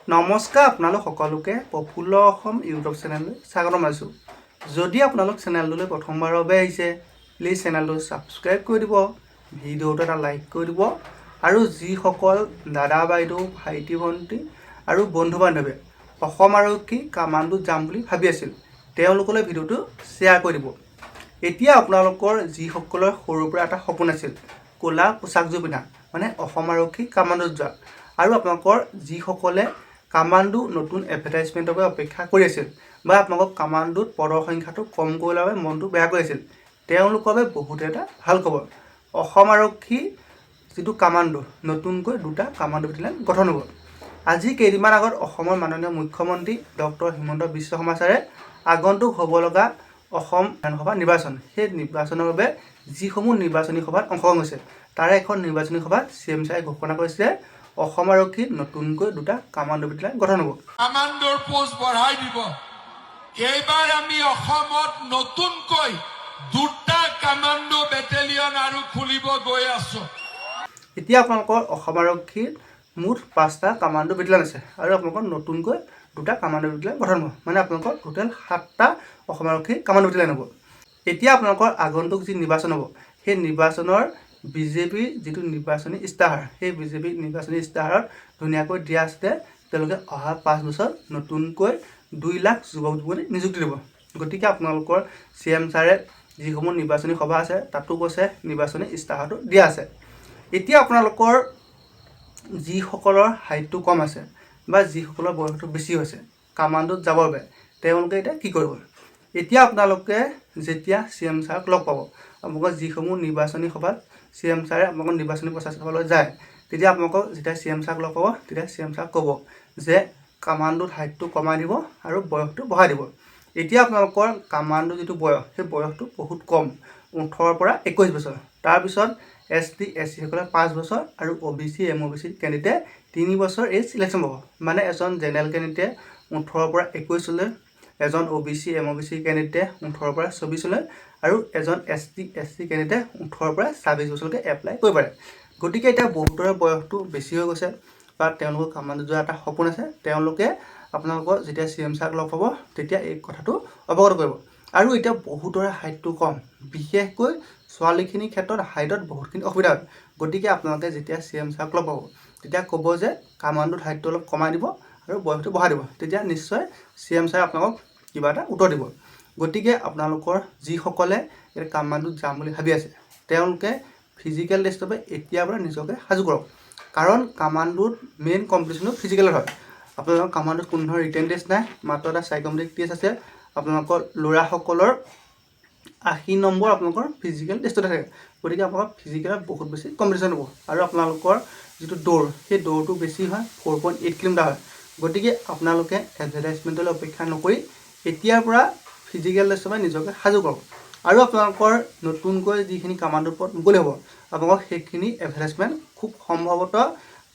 নমস্কাৰ আপোনালোক সকলোকে প্ৰফুল্ল অসম ইউটিউব চেনেললৈ স্বাগতম জনাইছোঁ। যদি আপোনালোক চেনেলটোলৈ প্ৰথমবাৰৰ বাবে আহিছে প্লিজ চেনেলটো ছাবস্ক্ৰাইব কৰি দিব, ভিডিঅ'টো এটা লাইক কৰি দিব আৰু যিসকল দাদা বাইদেউ ভাইটি ভণ্টি আৰু বন্ধু বান্ধৱীয়ে অসম আৰক্ষী কামাণ্ডোত যাম বুলি ভাবি আছিল তেওঁলোকলৈ ভিডিঅ'টো শ্বেয়াৰ কৰি দিব। এতিয়া আপোনালোকৰ যিসকলৰ সৰুৰ পৰা এটা সপোন আছিল ক'লা পোচাকযোৰ পিন্ধা মানে অসম আৰক্ষী কামাণ্ডোত যোৱা, আৰু আপোনালোকৰ যিসকলে কামাণ্ডো নতুন এডভাৰটাইজমেণ্টৰ বাবে অপেক্ষা কৰি আছিল বা আপোনালোকক কামাণ্ডোত পদৰ সংখ্যাটো কম কৰাৰ বাবে মনটো বেয়া কৰিছিল তেওঁলোকৰ বাবে বহুত এটা ভাল খবৰ। অসম আৰক্ষী যিটো কামাণ্ডো নতুনকৈ দুটা কামাণ্ডো বেটেলিয়ন গঠন হ'ব। আজি কেইদিনমান আগত অসমৰ মাননীয় মুখ্যমন্ত্ৰী ডক্টৰ হিমন্ত বিশ্ব শৰ্মা ছাৰে আগন্তুক হ'ব লগা অসম বিধানসভা নিৰ্বাচন সেই নিৰ্বাচনৰ বাবে যিসমূহ নিৰ্বাচনী সভাত অংশগ্ৰহণ হৈছে তাৰে এখন নিৰ্বাচনী সভাত CM ছাৰে ঘোষণা কৰিছে অসম আৰক্ষীত নতুনকৈ দুটা কামাণ্ডো বেটেলিয়ন গঠন হ'ব। কামাণ্ডোৰ পোষ্ট বঢ়াই দিব। এইবাৰ আমি অসমত নতুনকৈ দুটা কামাণ্ডো বেটেলিয়ন আৰু খুলিব গৈ আছো। এতিয়া আপোনালোকৰ অসম আৰক্ষীৰ মুঠ 5টা কামাণ্ডো বেটেলিয়ন আছে আৰু আপোনালোকৰ নতুনকৈ দুটা কামাণ্ডো বেটেলিয়ন গঠন হ'ব, মানে আপোনালোকৰ টোটেল 7টা অসম আৰক্ষীৰ কামাণ্ডো বেটেলিয়ন হ'ব। এতিয়া আপোনালোকৰ আগন্তুক যি নিৰ্বাচন হ'ব সেই নিৰ্বাচনৰ বিজেপিৰ যিটো নিৰ্বাচনী ইস্তাহাৰ সেই বিজেপিৰ নিৰ্বাচনী ইস্তাহাৰত ধুনীয়াকৈ দিয়া আছে তেওঁলোকে অহা 5 বছৰ নতুনকৈ 2 লাখ যুৱক যুৱতী নিযুক্তি দিব। গতিকে আপোনালোকৰ CM ছাৰে যিসমূহ নিৰ্বাচনী সভা আছে তাতো কৈছে নিৰ্বাচনী ইস্তাহাৰটো দিয়া আছে। এতিয়া আপোনালোকৰ যিসকলৰ হাইটটো কম আছে বা যিসকলৰ বয়সটো বেছি হৈছে কামাণ্ডোত যাবৰ বাবে তেওঁলোকে এতিয়া কি কৰিব? এতিয়া আপোনালোকে যেতিয়া CM ছাৰক লগ পাব, আপোনালোকৰ যিসমূহ নিৰ্বাচনী সভাত CM ছাৰে আপোনালোকৰ নিৰ্বাচনী প্ৰচাৰ সভালৈ যায় তেতিয়া আপোনালোকক যেতিয়া CM ছাৰক লগ পাব তেতিয়া CM ছাৰক ক'ব যে কামাণ্ডোত হাইটটো কমাই দিব আৰু বয়সটো বঢ়াই দিব। এতিয়া আপোনালোকৰ কামাণ্ডো যিটো বয়স সেই বয়সটো বহুত কম, 18 পৰা 21 বছৰ। তাৰপিছত ST SC সকলে 5 বছৰ আৰু OBC MOBC কেণ্ডিডেটে 3 বছৰ এজ চিলেকশ্যন পাব। মানে এজন জেনেৰেল কেণ্ডিডেটে 18 পৰা 21 লৈ, এজন OBC MOBC কেণ্ডিডেটে 18 পৰা 24 লৈ আৰু এজন ST SC কেণ্ডিডেটে 18 পৰা 26 বছৰলৈকে এপ্লাই কৰিব পাৰে। গতিকে এতিয়া বহুতৰে বয়সটো বেছি হৈ গৈছে বা তেওঁলোকৰ কামাণ্ডোত যোৱা এটা সপোন আছে, তেওঁলোকে আপোনালোকৰ যেতিয়া CM ছাৰক লগ পাব তেতিয়া এই কথাটো অৱগত কৰিব। আৰু এতিয়া বহুতৰে হাইটটো কম, বিশেষকৈ ছোৱালীখিনিৰ ক্ষেত্ৰত হাইটত বহুতখিনি অসুবিধা হয়। গতিকে আপোনালোকে যেতিয়া CM ছাৰক লগ পাব তেতিয়া ক'ব যে কামাণ্ডোত হাইটটো অলপ কমাই দিব আৰু বয়সটো বঢ়াই দিব, তেতিয়া নিশ্চয় CM ছাৰে আপোনালোকক কিবা এটা উত্তৰ দিব। গতিকে আপোনালোকৰ যিসকলে এই কামাণ্ডোত যাম বুলি ভাবি আছে তেওঁলোকে ফিজিকেল টেষ্টৰ বাবে এতিয়াৰ পৰা নিজকে সাজু কৰক, কাৰণ কামাণ্ডোত মেইন কম্পিটিশ্যনো ফিজিকেলত হয়। আপোনালোকৰ কামাণ্ডোত কোনো ধৰণৰ ৰিটেন টেষ্ট নাই, মাত্ৰ এটা সাইকোমেট্ৰিক টেষ্ট আছে। আপোনালোকৰ ল'ৰাসকলৰ 80 নম্বৰ আপোনালোকৰ ফিজিকেল টেষ্টতে থাকে। গতিকে আপোনালোকৰ ফিজিকেলত বহুত বেছি কম্পিটিশ্যন হ'ব আৰু আপোনালোকৰ যিটো দৌৰ সেই দৌৰটো বেছি হয়, 4.8 কিলোমিটাৰ হয়। গতিকে আপোনালোকে এডভাৰটাইজমেণ্টলৈ অপেক্ষা নকৰি এতিয়াৰ পৰা ফিজিকেল টেষ্টৰ বাবে নিজকে সাজু কৰক। আৰু আপোনালোকৰ নতুনকৈ যিখিনি কামাণ্ডো পদ মুকলি হ'ব আপোনালোকক সেইখিনি এডভাৰটাইজমেণ্ট খুব সম্ভৱতঃ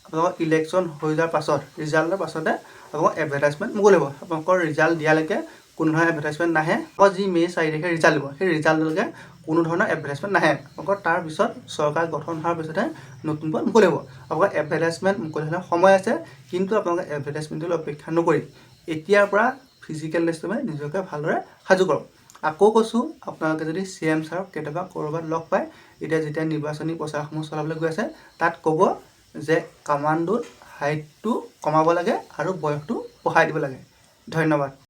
আপোনালোকৰ ইলেকশ্যন হৈ যোৱাৰ পাছত ৰিজাল্টৰ পাছতে আপোনালোকৰ এডভাৰটাইজমেণ্ট মুকলি হ'ব। আপোনালোকৰ ৰিজাল্ট দিয়ালৈকে কোনো ধৰণৰ এডভাৰটাইজমেণ্ট নাহে। আকৌ যি মে' 4 তাৰিখে ৰিজাল্ট দিব সেই ৰিজাল্টলৈকে কোনো ধৰণৰ এডভাৰটাইজমেণ্ট নাহে। আকৌ তাৰপিছত চৰকাৰ গঠন হোৱাৰ পিছতহে নতুন পদ মুকলি হ'ব। আপোনালোকৰ এডভাৰটাইজমেণ্ট মুকলি হ'লে সময় আছে, কিন্তু আপোনালোকে এডভাৰটাইজমেণ্টলৈ অপেক্ষা নকৰি এতিয়াৰ পৰা ফিজিকেল টেষ্টৰ বাবে নিজকে ভালদৰে সাজু কৰক। আকৌ কৈছোঁ, আপোনালোকে যদি CM ছাৰক কেতিয়াবা ক'ৰবাত লগ পায় এতিয়া যেতিয়া নিৰ্বাচনী প্ৰচাৰসমূহ চলাবলৈ গৈ আছে তাত ক'ব যে কামাণ্ডোত হাইটটো কমাব লাগে আৰু বয়সটো বঢ়াই দিব লাগে। ধন্যবাদ।